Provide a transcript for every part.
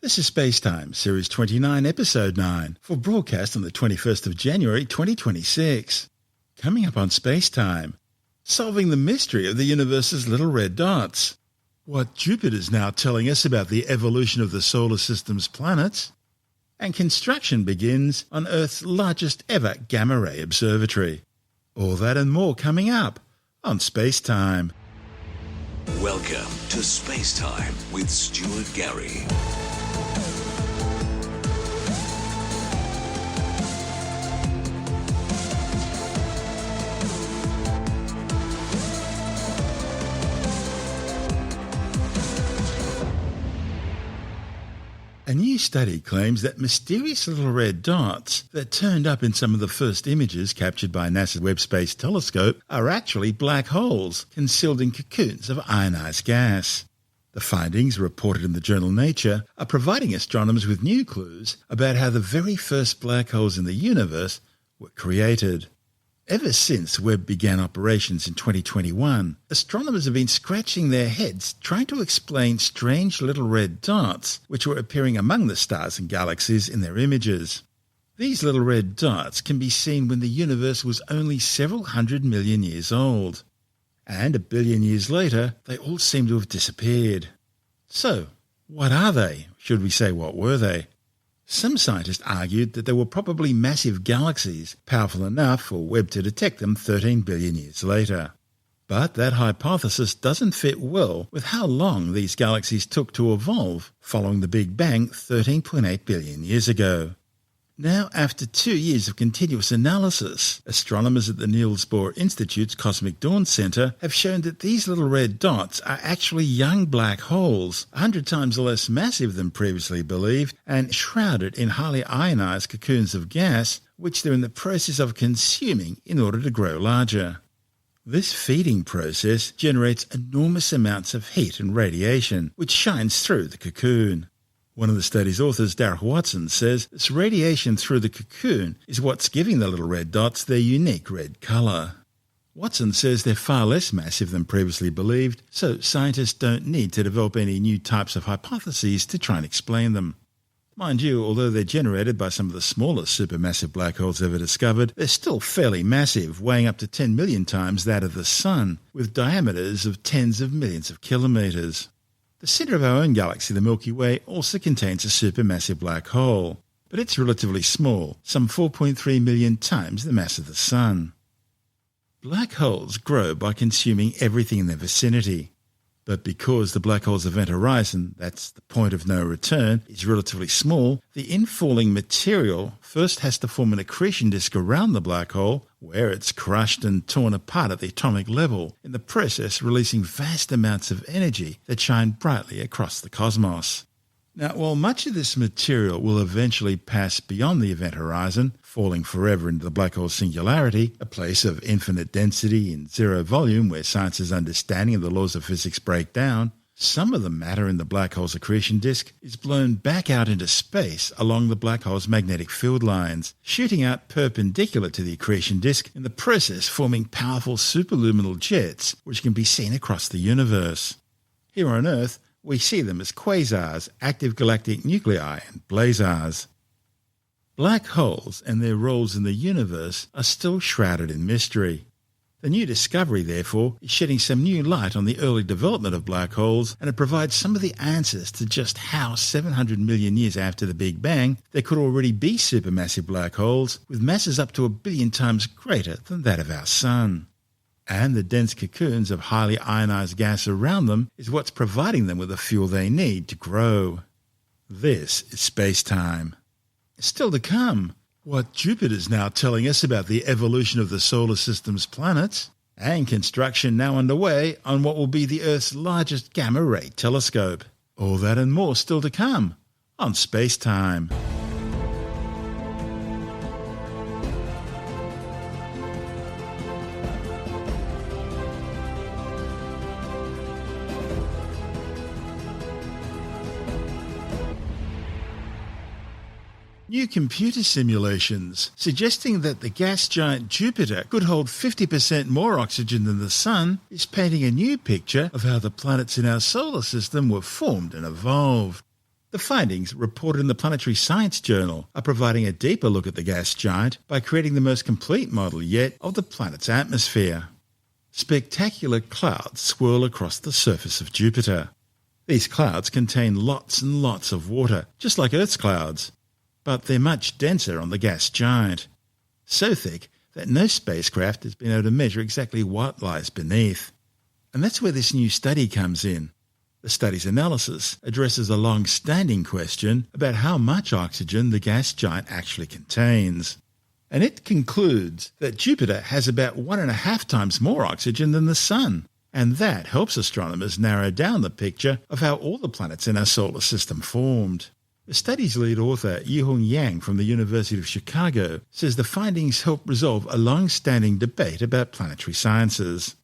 This is SpaceTime, Series 29, Episode 9, for broadcast on the 21st of January 2026. Coming up on SpaceTime, solving the mystery of the universe's little red dots, what Jupiter's now telling us about the evolution of the solar system's planets, and construction begins on Earth's largest ever gamma-ray observatory. All that and more coming up on SpaceTime. Welcome to SpaceTime with Stuart Gary. A new study claims that mysterious little red dots that turned up in some of the first images captured by NASA's Webb Space Telescope are actually black holes concealed in cocoons of ionized gas. The findings, reported in the journal Nature, are providing astronomers with new clues about how the very first black holes in the universe were created. Ever since Webb began operations in 2021, astronomers have been scratching their heads trying to explain strange little red dots which were appearing among the stars and galaxies in their images. These little red dots can be seen when the universe was only several 100 million years old. And 1 billion years later, they all seem to have disappeared. So, what are they? Should we say, what were they? Some scientists argued that they were probably massive galaxies, powerful enough for Webb to detect them 13 billion years later. But that hypothesis doesn't fit well with how long these galaxies took to evolve following the Big Bang 13.8 billion years ago. Now, after 2 years of continuous analysis, astronomers at the Niels Bohr Institute's Cosmic Dawn Center have shown that these little red dots are actually young black holes, 100 times less massive than previously believed, and shrouded in highly ionized cocoons of gas, which they're in the process of consuming in order to grow larger. This feeding process generates enormous amounts of heat and radiation, which shines through the cocoon. One of the study's authors, Darrell Watson, says this radiation through the cocoon is what's giving the little red dots their unique red colour. Watson says they're far less massive than previously believed, so scientists don't need to develop any new types of hypotheses to try and explain them. Mind you, although they're generated by some of the smallest supermassive black holes ever discovered, they're still fairly massive, weighing up to 10 million times that of the Sun, with diameters of tens of millions of kilometres. The centre of our own galaxy, the Milky Way, also contains a supermassive black hole, but it's relatively small, some 4.3 million times the mass of the Sun. Black holes grow by consuming everything in their vicinity, but because the black hole's event horizon, that's the point of no return, is relatively small, the infalling material first has to form an accretion disk around the black hole, where it's crushed and torn apart at the atomic level, in the process releasing vast amounts of energy that shine brightly across the cosmos. Now, while much of this material will eventually pass beyond the event horizon, falling forever into the black hole's singularity, a place of infinite density and zero volume where science's understanding of the laws of physics break down, some of the matter in the black hole's accretion disk is blown back out into space along the black hole's magnetic field lines, shooting out perpendicular to the accretion disk, in the process forming powerful superluminal jets which can be seen across the universe. Here on Earth, we see them as quasars, active galactic nuclei, and blazars. Black holes and their roles in the universe are still shrouded in mystery. The new discovery, therefore, is shedding some new light on the early development of black holes, and it provides some of the answers to just how 700 million years after the Big Bang there could already be supermassive black holes with masses up to 1 billion times greater than that of our Sun. And the dense cocoons of highly ionized gas around them is what's providing them with the fuel they need to grow. This is SpaceTime. Still to come, what Jupiter's now telling us about the evolution of the solar system's planets, and construction now underway on what will be the Earth's largest gamma-ray telescope. All that and more still to come on SpaceTime. New computer simulations suggesting that the gas giant Jupiter could hold 50% more oxygen than the Sun is painting a new picture of how the planets in our solar system were formed and evolved. The findings, reported in the Planetary Science Journal, are providing a deeper look at the gas giant by creating the most complete model yet of the planet's atmosphere. Spectacular clouds swirl across the surface of Jupiter. These clouds contain lots and lots of water, just like Earth's clouds, but they're much denser on the gas giant. So thick that no spacecraft has been able to measure exactly what lies beneath. And that's where this new study comes in. The study's analysis addresses a long-standing question about how much oxygen the gas giant actually contains. And it concludes that Jupiter has about 1.5 times more oxygen than the Sun, and that helps astronomers narrow down the picture of how all the planets in our solar system formed. The study's lead author, Yihong Yang from the University of Chicago, says the findings help resolve a long-standing debate about planetary sciences.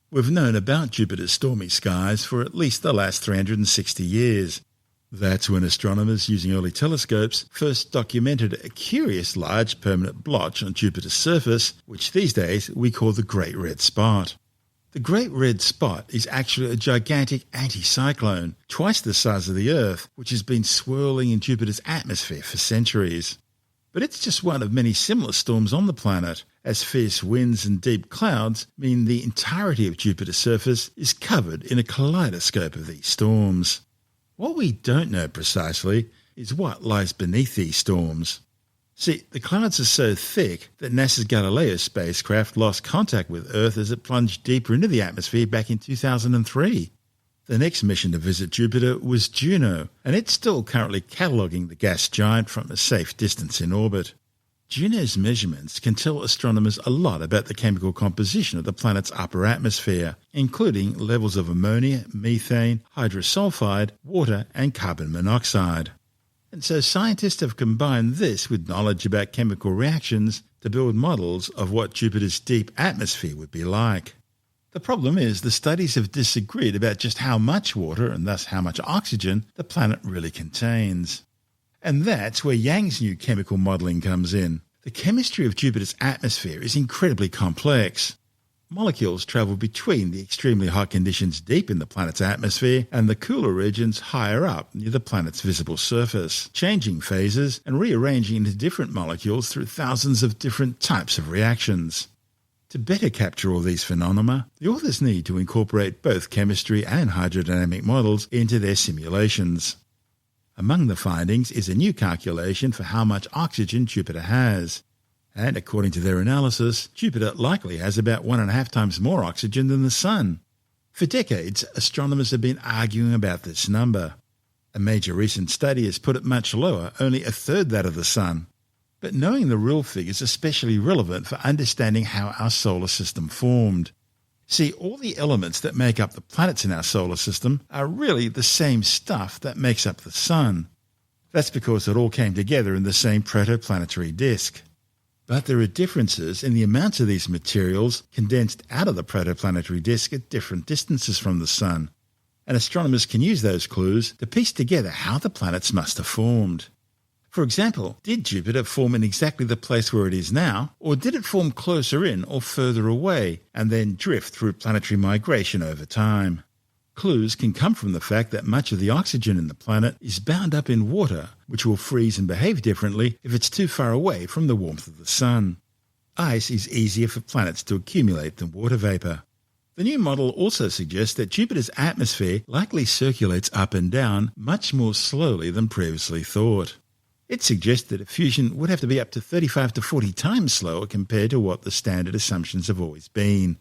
We've known about Jupiter's stormy skies for at least the last 360 years. That's when astronomers using early telescopes first documented a curious large permanent blotch on Jupiter's surface, which these days we call the Great Red Spot. The Great Red Spot is actually a gigantic anticyclone, twice the size of the Earth, which has been swirling in Jupiter's atmosphere for centuries. But it's just one of many similar storms on the planet, as fierce winds and deep clouds mean the entirety of Jupiter's surface is covered in a kaleidoscope of these storms. What we don't know precisely is what lies beneath these storms. See, the clouds are so thick that NASA's Galileo spacecraft lost contact with Earth as it plunged deeper into the atmosphere back in 2003. The next mission to visit Jupiter was Juno, and it's still currently cataloguing the gas giant from a safe distance in orbit. Juno's measurements can tell astronomers a lot about the chemical composition of the planet's upper atmosphere, including levels of ammonia, methane, hydrosulfide, water, and carbon monoxide. And so scientists have combined this with knowledge about chemical reactions to build models of what Jupiter's deep atmosphere would be like. The problem is the studies have disagreed about just how much water, and thus how much oxygen, the planet really contains. And that's where Yang's new chemical modelling comes in. The chemistry of Jupiter's atmosphere is incredibly complex. Molecules travel between the extremely hot conditions deep in the planet's atmosphere and the cooler regions higher up near the planet's visible surface, changing phases and rearranging into different molecules through thousands of different types of reactions. To better capture all these phenomena, the authors need to incorporate both chemistry and hydrodynamic models into their simulations. Among the findings is a new calculation for how much oxygen Jupiter has. And according to their analysis, Jupiter likely has about 1.5 times more oxygen than the Sun. For decades, astronomers have been arguing about this number. A major recent study has put it much lower, only a third that of the Sun. But knowing the real figure is especially relevant for understanding how our solar system formed. See, all the elements that make up the planets in our solar system are really the same stuff that makes up the Sun. That's because it all came together in the same protoplanetary disk. But there are differences in the amounts of these materials condensed out of the protoplanetary disk at different distances from the Sun. And astronomers can use those clues to piece together how the planets must have formed. For example, did Jupiter form in exactly the place where it is now, or did it form closer in or further away and then drift through planetary migration over time? Clues can come from the fact that much of the oxygen in the planet is bound up in water, which will freeze and behave differently if it's too far away from the warmth of the Sun. Ice is easier for planets to accumulate than water vapor. The new model also suggests that Jupiter's atmosphere likely circulates up and down much more slowly than previously thought. It suggests that fusion would have to be up to 35 to 40 times slower compared to what the standard assumptions have always been.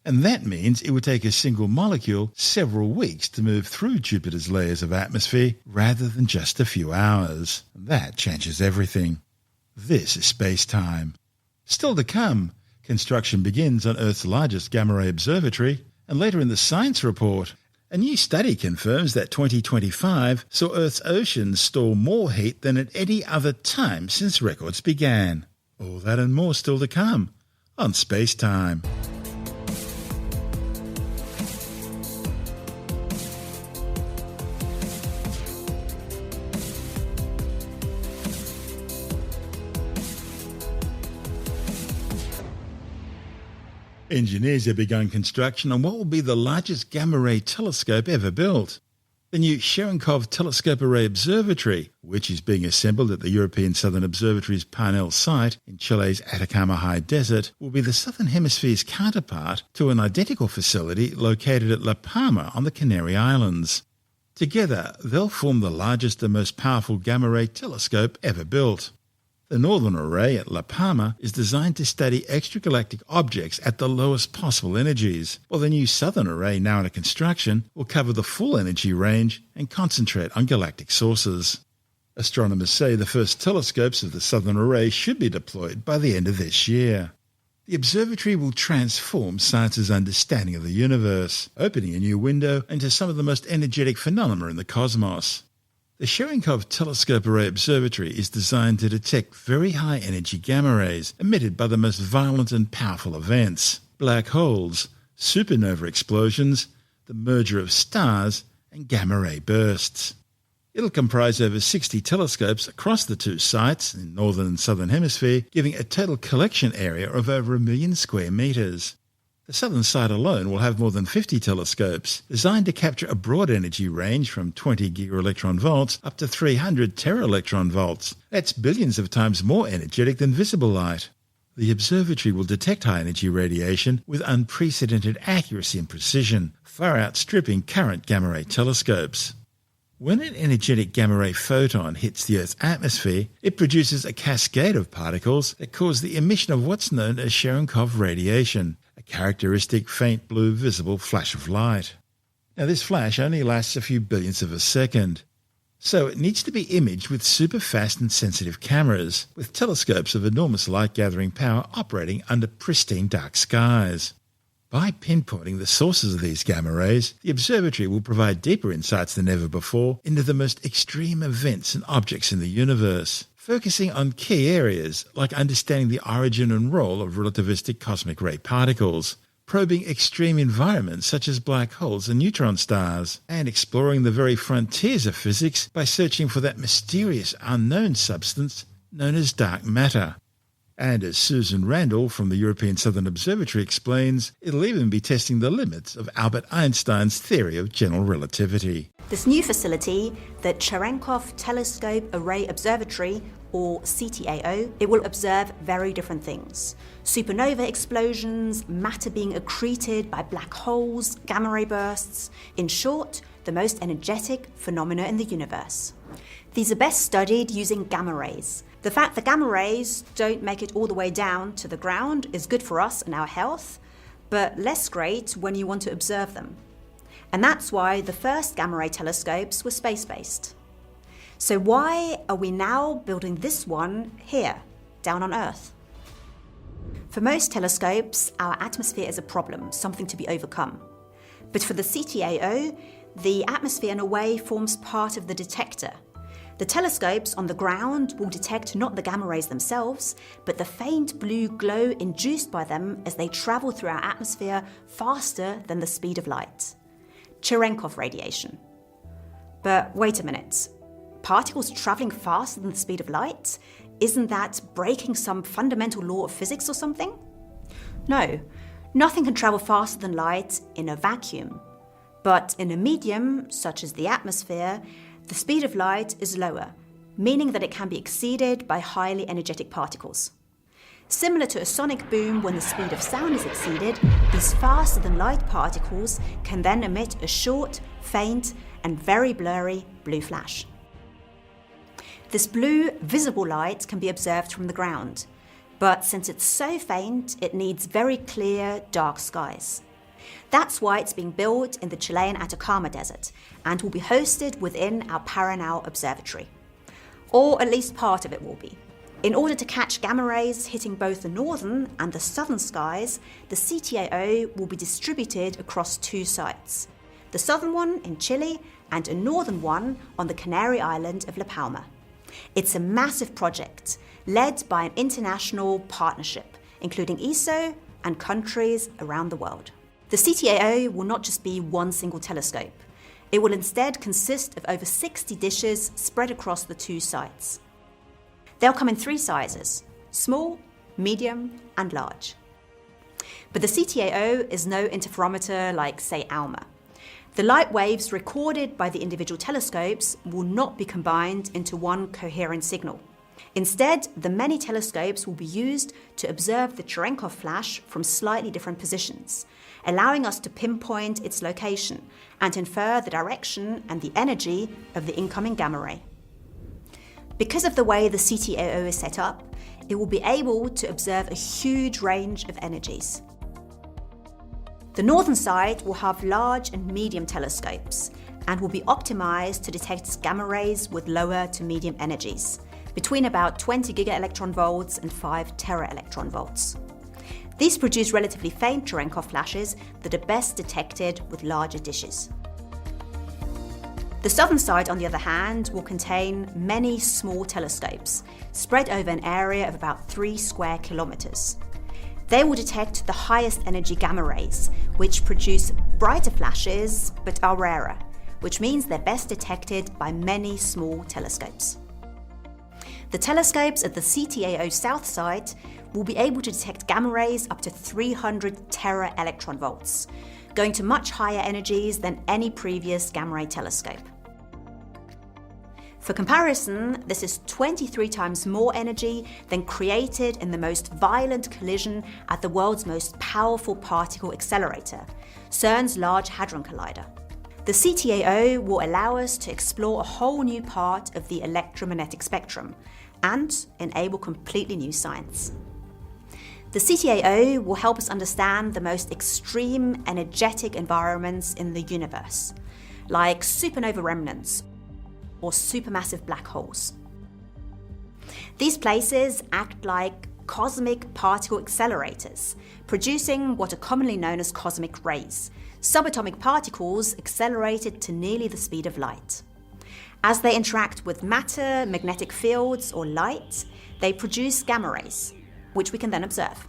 And that means it would take a single molecule several weeks to move through Jupiter's layers of atmosphere rather than just a few hours. That changes everything. This is SpaceTime. Still to come, construction begins on Earth's largest gamma-ray observatory, and later in the science report, a new study confirms that 2025 saw Earth's oceans store more heat than at any other time since records began. All that and more still to come on SpaceTime. Engineers have begun construction on what will be the largest gamma-ray telescope ever built. The new Cherenkov Telescope Array Observatory, which is being assembled at the European Southern Observatory's Parnell site in Chile's Atacama High Desert, will be the Southern Hemisphere's counterpart to an identical facility located at La Palma on the Canary Islands. Together, they'll form the largest and most powerful gamma-ray telescope ever built. The Northern Array at La Palma is designed to study extragalactic objects at the lowest possible energies, while the new Southern Array, now under construction, will cover the full energy range and concentrate on galactic sources. Astronomers say the first telescopes of the Southern Array should be deployed by the end of this year. The observatory will transform science's understanding of the universe, opening a new window into some of the most energetic phenomena in the cosmos. The Cherenkov Telescope Array Observatory is designed to detect very high-energy gamma rays emitted by the most violent and powerful events: black holes, supernova explosions, the merger of stars, and gamma-ray bursts. It'll comprise over 60 telescopes across the two sites in Northern and Southern Hemisphere, giving a total collection area of over 1 million square metres. The southern site alone will have more than 50 telescopes, designed to capture a broad energy range from 20 gigaelectron volts up to 300 teraelectron volts. That's billions of times more energetic than visible light. The observatory will detect high-energy radiation with unprecedented accuracy and precision, far outstripping current gamma-ray telescopes. When an energetic gamma-ray photon hits the Earth's atmosphere, it produces a cascade of particles that cause the emission of what's known as Cherenkov radiation, a characteristic faint blue visible flash of light. Now, this flash only lasts a few billionths of a second, so it needs to be imaged with super-fast and sensitive cameras, with telescopes of enormous light-gathering power operating under pristine dark skies. By pinpointing the sources of these gamma rays, the observatory will provide deeper insights than ever before into the most extreme events and objects in the universe, focusing on key areas like understanding the origin and role of relativistic cosmic ray particles, probing extreme environments such as black holes and neutron stars, and exploring the very frontiers of physics by searching for that mysterious unknown substance known as dark matter. And as Susan Randall from the European Southern Observatory explains, it'll even be testing the limits of Albert Einstein's theory of general relativity. This new facility, the Cherenkov Telescope Array Observatory, or CTAO, it will observe very different things. Supernova explosions, matter being accreted by black holes, gamma-ray bursts. In short, the most energetic phenomena in the universe. These are best studied using gamma rays. The fact that gamma rays don't make it all the way down to the ground is good for us and our health, but less great when you want to observe them. And that's why the first gamma ray telescopes were space-based. So why are we now building this one here, down on Earth? For most telescopes, our atmosphere is a problem, something to be overcome. But for the CTAO, the atmosphere in a way forms part of the detector. The telescopes on the ground will detect not the gamma rays themselves, but the faint blue glow induced by them as they travel through our atmosphere faster than the speed of light. Cherenkov radiation. But wait a minute. Particles traveling faster than the speed of light? Isn't that breaking some fundamental law of physics or something? No, nothing can travel faster than light in a vacuum. But in a medium, such as the atmosphere, the speed of light is lower, meaning that it can be exceeded by highly energetic particles. Similar to a sonic boom when the speed of sound is exceeded, these faster-than-light particles can then emit a short, faint, and very blurry blue flash. This blue, visible light can be observed from the ground, but since it's so faint, it needs very clear, dark skies. That's why it's being built in the Chilean Atacama Desert and will be hosted within our Parnell Observatory. Or at least part of it will be. In order to catch gamma rays hitting both the northern and the southern skies, the CTAO will be distributed across two sites. The southern one in Chile and a northern one on the Canary Island of La Palma. It's a massive project led by an international partnership, including ESO and countries around the world. The CTAO will not just be one single telescope. It will instead consist of over 60 dishes spread across the two sites. They'll come in three sizes: small, medium, and large. But the CTAO is no interferometer like, say, ALMA. The light waves recorded by the individual telescopes will not be combined into one coherent signal. Instead, the many telescopes will be used to observe the Cherenkov flash from slightly different positions, allowing us to pinpoint its location and infer the direction and the energy of the incoming gamma ray. Because of the way the CTAO is set up, it will be able to observe a huge range of energies. The northern side will have large and medium telescopes and will be optimized to detect gamma rays with lower to medium energies, between about 20 gigaelectron volts and 5 teraelectron volts. These produce relatively faint Cherenkov flashes that are best detected with larger dishes. The southern side, on the other hand, will contain many small telescopes, spread over an area of about 3 square kilometers. They will detect the highest energy gamma rays, which produce brighter flashes but are rarer, which means they're best detected by many small telescopes. The telescopes at the CTAO south side will be able to detect gamma rays up to 300 teraelectron volts, going to much higher energies than any previous gamma ray telescope. For comparison, this is 23 times more energy than created in the most violent collision at the world's most powerful particle accelerator, CERN's Large Hadron Collider. The CTAO will allow us to explore a whole new part of the electromagnetic spectrum and enable completely new science. The CTAO will help us understand the most extreme energetic environments in the universe, like supernova remnants or supermassive black holes. These places act like cosmic particle accelerators, producing what are commonly known as cosmic rays, subatomic particles accelerated to nearly the speed of light. As they interact with matter, magnetic fields, or light, they produce gamma rays, which we can then observe.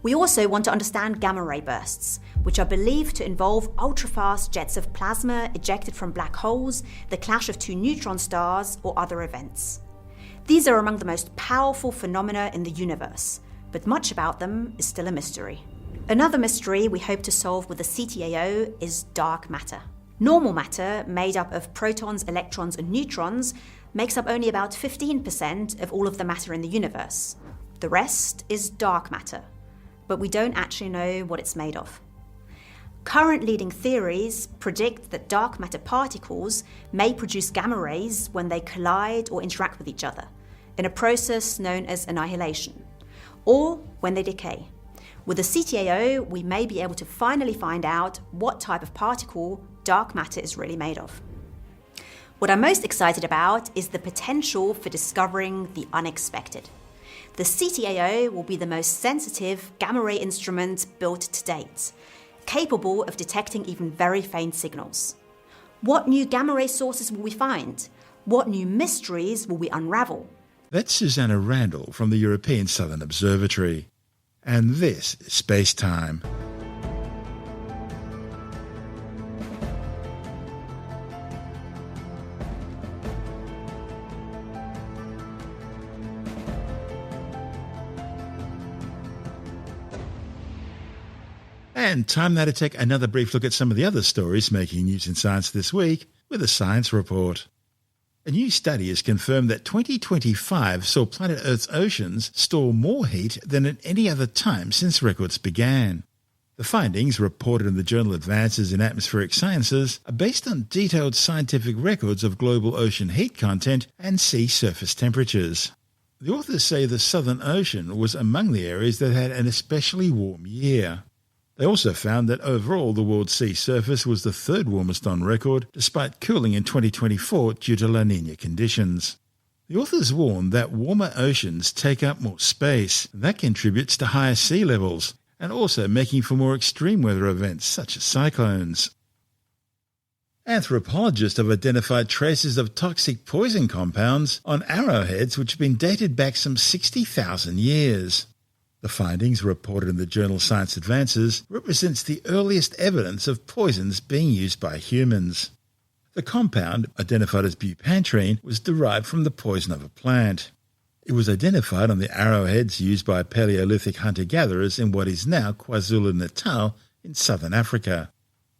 We also want to understand gamma ray bursts, which are believed to involve ultra-fast jets of plasma ejected from black holes, the clash of two neutron stars, or other events. These are among the most powerful phenomena in the universe, but much about them is still a mystery. Another mystery we hope to solve with the CTAO is dark matter. Normal matter, made up of protons, electrons, and neutrons, makes up only about 15% of all of the matter in the universe. The rest is dark matter, but we don't actually know what it's made of. Current leading theories predict that dark matter particles may produce gamma rays when they collide or interact with each other, in a process known as annihilation, or when they decay. With the CTAO, we may be able to finally find out what type of particle dark matter is really made of. What I'm most excited about is the potential for discovering the unexpected. The CTAO will be the most sensitive gamma ray instrument built to date, capable of detecting even very faint signals. What new gamma ray sources will we find? What new mysteries will we unravel? That's Susanna Randall from the European Southern Observatory. And this is SpaceTime. And time now to take another brief look at some of the other stories making news in science this week with a science report. A new study has confirmed that 2025 saw planet Earth's oceans store more heat than at any other time since records began. The findings, reported in the journal Advances in Atmospheric Sciences, are based on detailed scientific records of global ocean heat content and sea surface temperatures. The authors say the Southern Ocean was among the areas that had an especially warm year. They also found that overall the world's sea surface was the third warmest on record, despite cooling in 2024 due to La Niña conditions. The authors warned that warmer oceans take up more space, and that contributes to higher sea levels, and also making for more extreme weather events such as cyclones. Anthropologists have identified traces of toxic poison compounds on arrowheads which have been dated back some 60,000 years. The findings, reported in the journal Science Advances, represents the earliest evidence of poisons being used by humans. The compound, identified as bupantrine, was derived from the poison of a plant. It was identified on the arrowheads used by Paleolithic hunter-gatherers in what is now KwaZulu-Natal in southern Africa.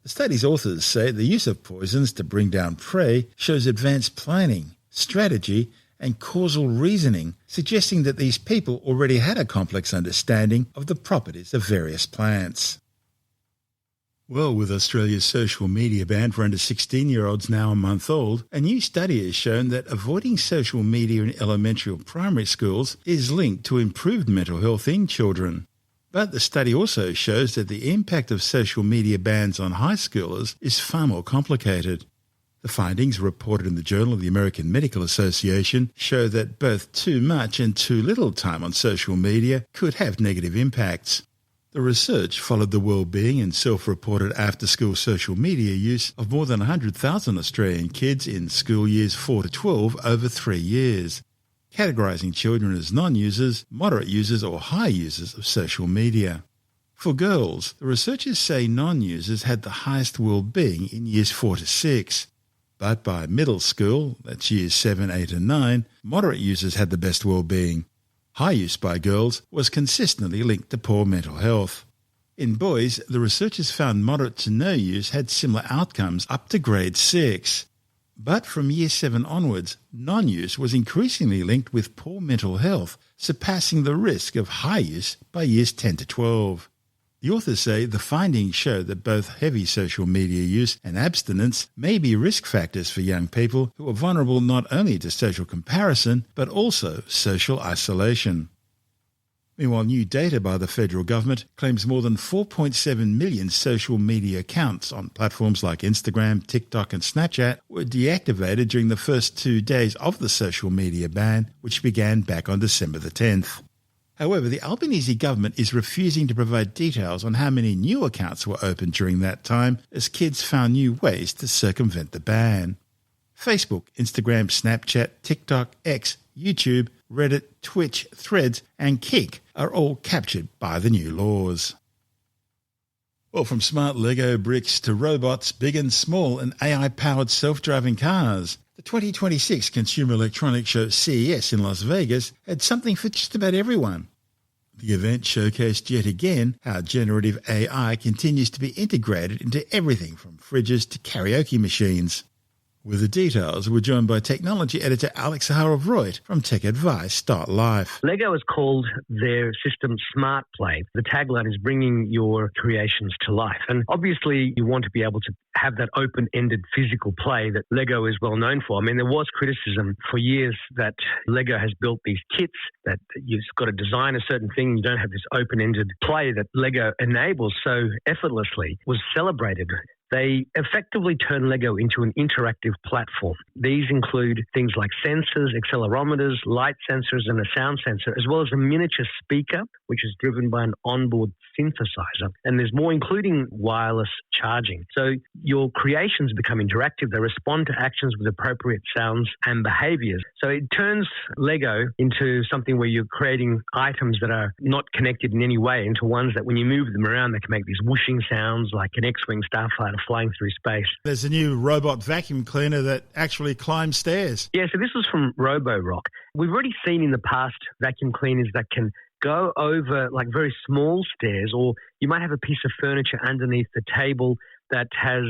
The study's authors say the use of poisons to bring down prey shows advanced planning, strategy, and causal reasoning, suggesting that these people already had a complex understanding of the properties of various plants. Well, with Australia's social media ban for under 16-year-olds now a month old, a new study has shown that avoiding social media in elementary or primary schools is linked to improved mental health in children. But the study also shows that the impact of social media bans on high schoolers is far more complicated. The findings, reported in the Journal of the American Medical Association, show that both too much and too little time on social media could have negative impacts. The research followed the well-being and self-reported after-school social media use of more than 100,000 Australian kids in school years 4 to 12 over 3 years, categorising children as non-users, moderate users or high users of social media. For girls, the researchers say non-users had the highest well-being in years 4 to 6. But by middle school, that's years 7, 8 and 9, moderate users had the best well-being. High use by girls was consistently linked to poor mental health. In boys, the researchers found moderate to no use had similar outcomes up to grade 6. But from year 7 onwards, non-use was increasingly linked with poor mental health, surpassing the risk of high use by years 10 to 12. The authors say the findings show that both heavy social media use and abstinence may be risk factors for young people who are vulnerable not only to social comparison, but also social isolation. Meanwhile, new data by the federal government claims more than 4.7 million social media accounts on platforms like Instagram, TikTok and Snapchat were deactivated during the first 2 days of the social media ban, which began back on December the 10th. However, the Albanese government is refusing to provide details on how many new accounts were opened during that time, as kids found new ways to circumvent the ban. Facebook, Instagram, Snapchat, TikTok, X, YouTube, Reddit, Twitch, Threads and Kik are all captured by the new laws. Well, from smart Lego bricks to robots, big and small, and AI-powered self-driving cars, the 2026 Consumer Electronics Show CES in Las Vegas had something for just about everyone. The event showcased yet again how generative AI continues to be integrated into everything from fridges to karaoke machines. With the details, we're joined by technology editor Alex Zaharov-Reutt from TechAdvice.life. Lego has called their system Smart Play. The tagline is bringing your creations to life. And obviously, you want to be able to have that open-ended physical play that Lego is well known for. I mean, there was criticism for years that Lego has built these kits that you've got to design a certain thing. You don't have this open-ended play that Lego enables so effortlessly, was celebrated. They effectively turn Lego into an interactive platform. These include things like sensors, accelerometers, light sensors, and a sound sensor, as well as a miniature speaker, which is driven by an onboard synthesizer. And there's more, including wireless charging. So your creations become interactive. They respond to actions with appropriate sounds and behaviors. So it turns Lego into something where you're creating items that are not connected in any way into ones that when you move them around, they can make these whooshing sounds like an X-Wing starfighter flying through space. There's a new robot vacuum cleaner that actually climbs stairs. Yeah, so this was from RoboRock. We've already seen in the past vacuum cleaners that can go over like very small stairs, or you might have a piece of furniture underneath the table that has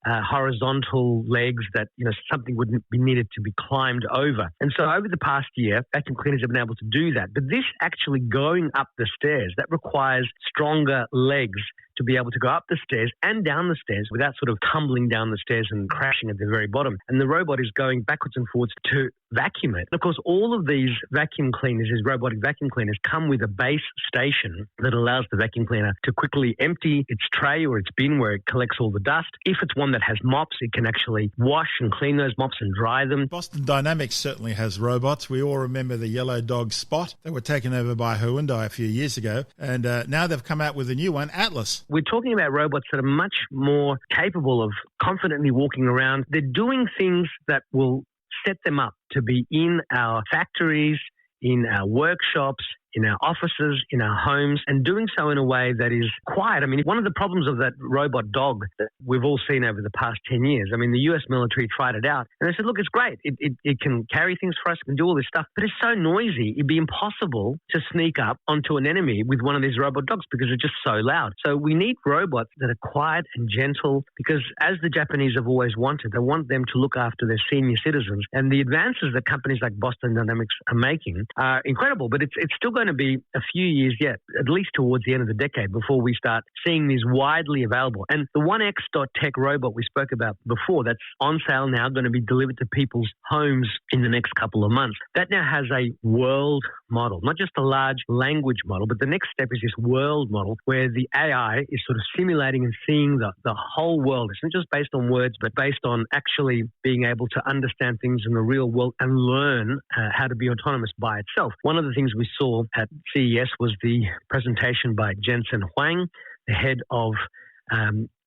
horizontal legs that, something wouldn't be needed to be climbed over. And so over the past year, vacuum cleaners have been able to do that. But this actually going up the stairs, that requires stronger legs to be able to go up the stairs and down the stairs without sort of tumbling down the stairs and crashing at the very bottom. And the robot is going backwards and forwards to vacuum it. And of course, all of these vacuum cleaners, these robotic vacuum cleaners, come with a base station that allows the vacuum cleaner to quickly empty its tray or its bin where it collects all the dust. If it's one that has mops, it can actually wash and clean those mops and dry them. Boston Dynamics certainly has robots. We all remember the yellow dog Spot. They were taken over by Hyundai a few years ago. And now they've come out with a new one, Atlas. We're talking about robots that are much more capable of confidently walking around. They're doing things that will set them up to be in our factories, in our workshops, in our offices, in our homes, and doing so in a way that is quiet. I mean, one of the problems of that robot dog that we've all seen over the past 10 years, I mean, the US military tried it out and they said, look, it's great. It can carry things for us, can do all this stuff, but it's so noisy. It'd be impossible to sneak up onto an enemy with one of these robot dogs because it's just so loud. So we need robots that are quiet and gentle because, as the Japanese have always wanted, they want them to look after their senior citizens. And the advances that companies like Boston Dynamics are making are incredible, but it's still going to be a few years yet, at least towards the end of the decade, before we start seeing these widely available. And the 1x.tech robot we spoke about before, that's on sale now, going to be delivered to people's homes in the next couple of months. That now has a world model, not just a large language model, but the next step is this world model where the AI is sort of simulating and seeing the whole world. It's not just based on words, but based on actually being able to understand things in the real world and learn how to be autonomous by itself. One of the things we saw at CES was the presentation by Jensen Huang, the head of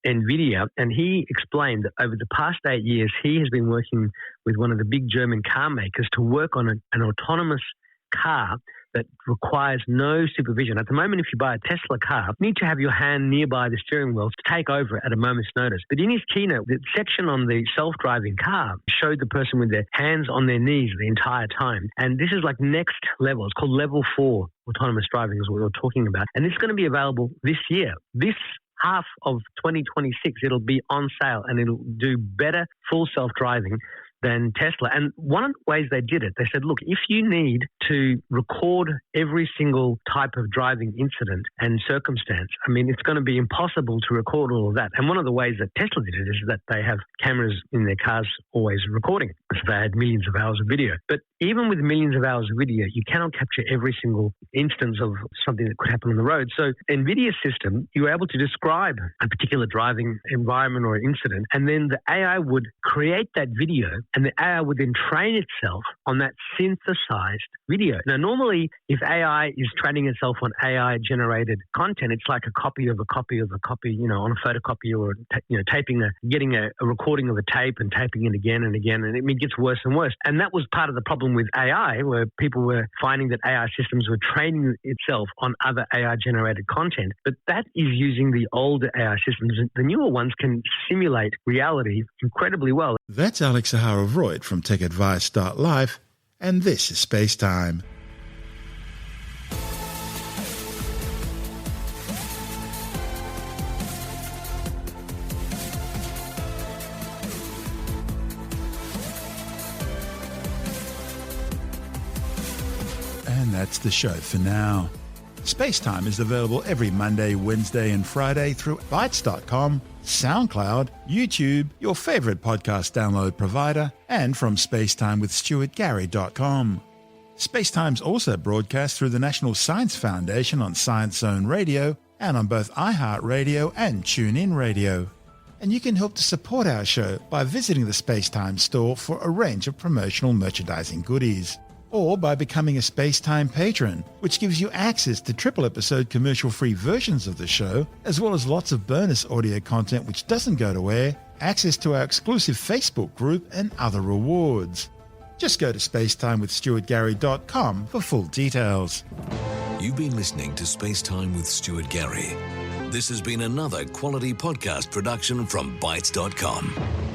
NVIDIA, and he explained that over the past 8 years, he has been working with one of the big German car makers to work on an autonomous car that requires no supervision. At the moment, if you buy a Tesla car, you need to have your hand nearby the steering wheel to take over at a moment's notice. But in his keynote, the section on the self-driving car showed the person with their hands on their knees the entire time. And this is like next level. It's called level 4 autonomous driving is what we're talking about. And it's going to be available this year. This half of 2026, it'll be on sale and it'll do better full self-driving than Tesla. And one of the ways they did it, they said, look, if you need to record every single type of driving incident and circumstance, I mean, it's going to be impossible to record all of that. And one of the ways that Tesla did it is that they have cameras in their cars always recording. So they had millions of hours of video. But even with millions of hours of video, you cannot capture every single instance of something that could happen on the road. So NVIDIA's system, you were able to describe a particular driving environment or incident, and then the AI would create that video, and the AI would then train itself on that synthesized video. Now, normally, if AI is training itself on AI-generated content, it's like a copy of a copy of a copy, on a photocopier or, getting a recording of a tape and taping it again and again, and it gets worse and worse. And that was part of the problem with AI, where people were finding that AI systems were training itself on other AI-generated content. But that is using the older AI systems. The newer ones can simulate reality incredibly well. That's Alex Zaharov-Reutt from TechAdvice.life, and this is SpaceTime. And that's the show for now. SpaceTime is available every Monday, Wednesday and Friday through Bytes.com, SoundCloud, YouTube, your favourite podcast download provider, and from spacetimewithstuartgary.com. SpaceTime's also broadcast through the National Science Foundation on Science Zone Radio and on both iHeartRadio and TuneIn Radio. And you can help to support our show by visiting the SpaceTime store for a range of promotional merchandising goodies, or by becoming a SpaceTime patron, which gives you access to triple-episode commercial-free versions of the show, as well as lots of bonus audio content which doesn't go to air, access to our exclusive Facebook group, and other rewards. Just go to spacetimewithstuartgary.com for full details. You've been listening to SpaceTime with Stuart Gary. This has been another quality podcast production from Bytes.com.